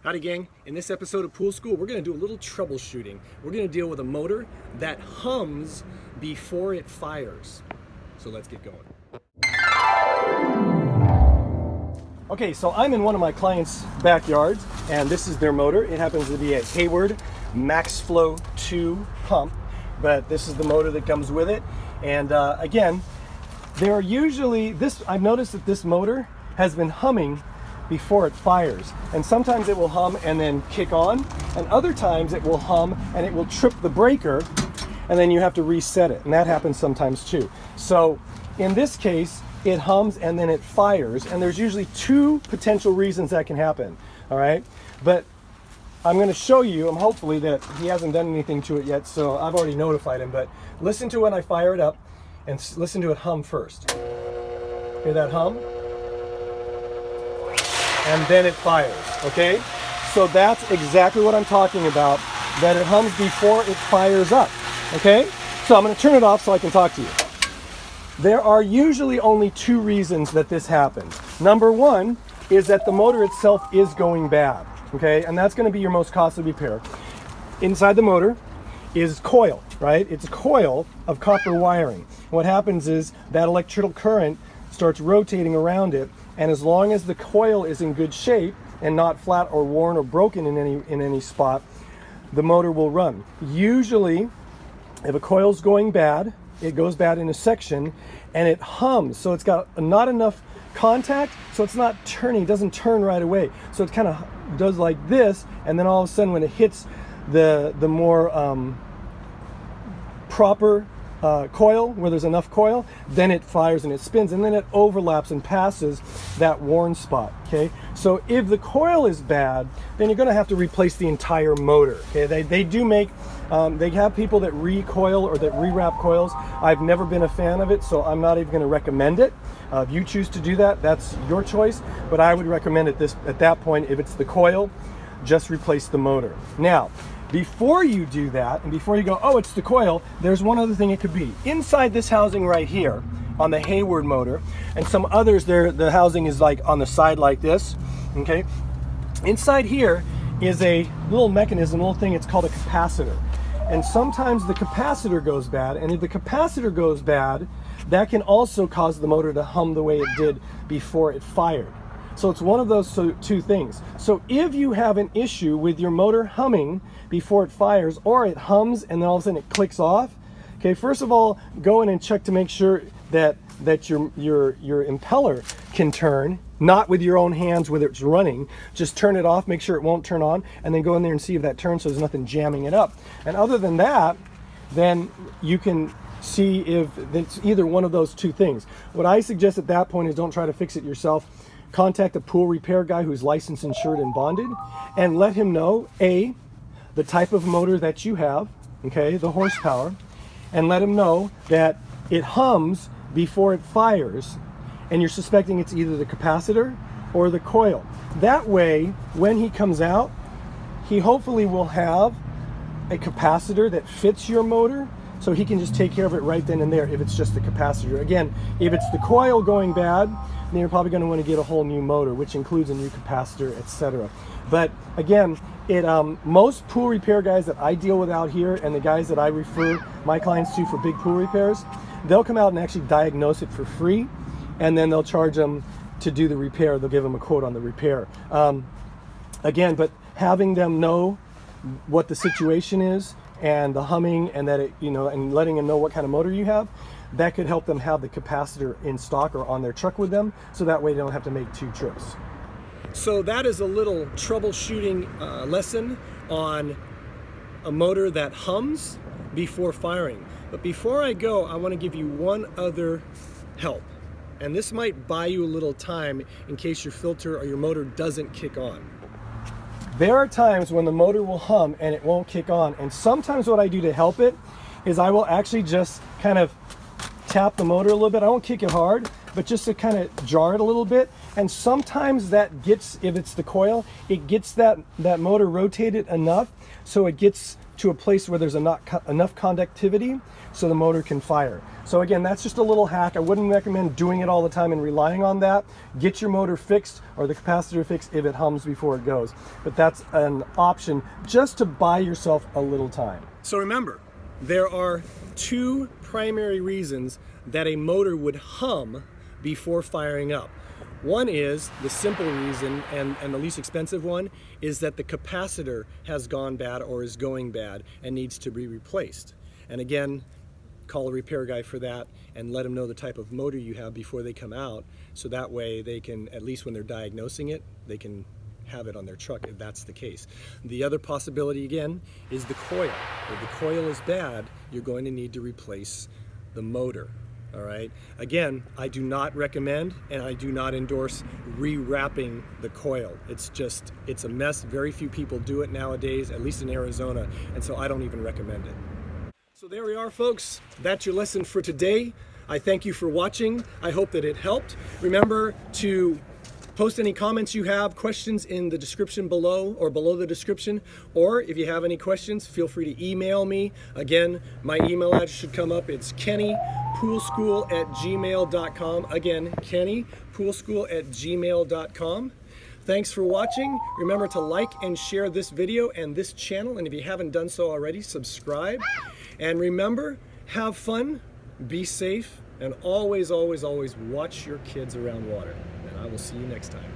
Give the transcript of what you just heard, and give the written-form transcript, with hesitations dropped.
Howdy gang, in this episode of Pool School, we're going to do a little troubleshooting. We're going to deal with a motor that hums before it fires. So let's get going. Okay, so I'm in one of my clients' backyards, and this is their motor. It happens to be a Hayward MaxFlow 2 pump, but this is the motor that comes with it. And again, they're usually, I've noticed that this motor has been humming before it fires, and sometimes it will hum and then kick on, and other times it will hum and it will trip the breaker, and then you have to reset it, and that happens sometimes too. So in this case, it hums and then it fires, and there's usually two potential reasons that can happen. All right, but I'm going to show you, hopefully that he hasn't done anything to it yet, so I've already notified him, but listen to when I fire it up and listen to it hum first. Hear that hum? And then it fires, okay? So that's exactly what I'm talking about, that it hums before it fires up, okay? So I'm gonna turn it off so I can talk to you. There are usually only two reasons that this happens. Number one is that the motor itself is going bad, okay? And that's gonna be your most costly repair. Inside the motor is coil, right? It's a coil of copper wiring. What happens is that electrical current starts rotating around it, and as long as the coil is in good shape and not flat or worn or broken in any spot, the motor will run. Usually, if a coil's going bad, it goes bad in a section and it hums. So it's got not enough contact, so it's not turning, it doesn't turn right away. So it kind of does like this, and then all of a sudden when it hits the more proper coil, where there's enough coil, then it fires and it spins, and then it overlaps and passes that worn spot, okay? So if the coil is bad, then you're gonna have to replace the entire motor, okay? They do make, they have people that recoil or that rewrap coils. I've never been a fan of it, so I'm not even gonna recommend it. If you choose to do that, that's your choice, but I would recommend at that point, if it's the coil, just replace the motor. Now, before you do that, and before you go, oh, it's the coil, there's one other thing it could be. Inside this housing right here, on the Hayward motor, and some others, the housing is like on the side like this, okay? Inside here is a little mechanism, little thing, it's called a capacitor. And sometimes the capacitor goes bad, and if the capacitor goes bad, that can also cause the motor to hum the way it did before it fired. So it's one of those two things. So if you have an issue with your motor humming before it fires, or it hums and then all of a sudden it clicks off, okay, first of all, go in and check to make sure that your impeller can turn, not with your own hands whether it's running. Just turn it off, make sure it won't turn on, and then go in there and see if that turns so there's nothing jamming it up. And other than that, then you can see if it's either one of those two things. What I suggest at that point is don't try to fix it yourself. Contact a pool repair guy who's licensed, insured, and bonded, and let him know, A, the type of motor that you have, okay, the horsepower, and let him know that it hums before it fires, and you're suspecting it's either the capacitor or the coil. That way, when he comes out, he hopefully will have a capacitor that fits your motor, so he can just take care of it right then and there if it's just the capacitor. Again, if it's the coil going bad, then you're probably going to want to get a whole new motor, which includes a new capacitor, etc. But again, most pool repair guys that I deal with out here, and the guys that I refer my clients to for big pool repairs, they'll come out and actually diagnose it for free, and then they'll charge them to do the repair. They'll give them a quote on the repair. Again, but having them know what the situation is, and the humming, and that it, and letting them know what kind of motor you have, that could help them have the capacitor in stock or on their truck with them, so that way they don't have to make two trips. So that is a little troubleshooting lesson on a motor that hums before firing. But before I go, I want to give you one other help, and this might buy you a little time in case your filter or your motor doesn't kick on. There are times when the motor will hum and it won't kick on, and sometimes what I do to help it is I will actually just kind of tap the motor a little bit. I won't kick it hard, but just to kind of jar it a little bit. And sometimes that gets, if it's the coil, it gets that motor rotated enough so it gets to a place where there's enough conductivity so the motor can fire. So again, that's just a little hack. I wouldn't recommend doing it all the time and relying on that. Get your motor fixed or the capacitor fixed if it hums before it goes. But that's an option just to buy yourself a little time. So remember, there are two primary reasons that a motor would hum before firing up. One is the simple reason, and the least expensive one, is that the capacitor has gone bad or is going bad and needs to be replaced. And again, call a repair guy for that and let them know the type of motor you have before they come out, so that way they can, at least when they're diagnosing it, they can have it on their truck if that's the case. The other possibility again is the coil. If the coil is bad, you're going to need to replace the motor. All right. Again, I do not recommend and I do not endorse rewrapping the coil. It's a mess. Very few people do it nowadays, at least in Arizona, and so I don't even recommend it. So there we are, folks. That's your lesson for today. I thank you for watching. I hope that it helped. Remember to post any comments you have, questions in the description below or below the description, or if you have any questions, feel free to email me. Again, my email address should come up. It's kennypoolschool@gmail.com. Again, kennypoolschool@gmail.com. Thanks for watching. Remember to like and share this video and this channel, and if you haven't done so already, subscribe. And remember, have fun, be safe, and always, always, always watch your kids around water. I will see you next time.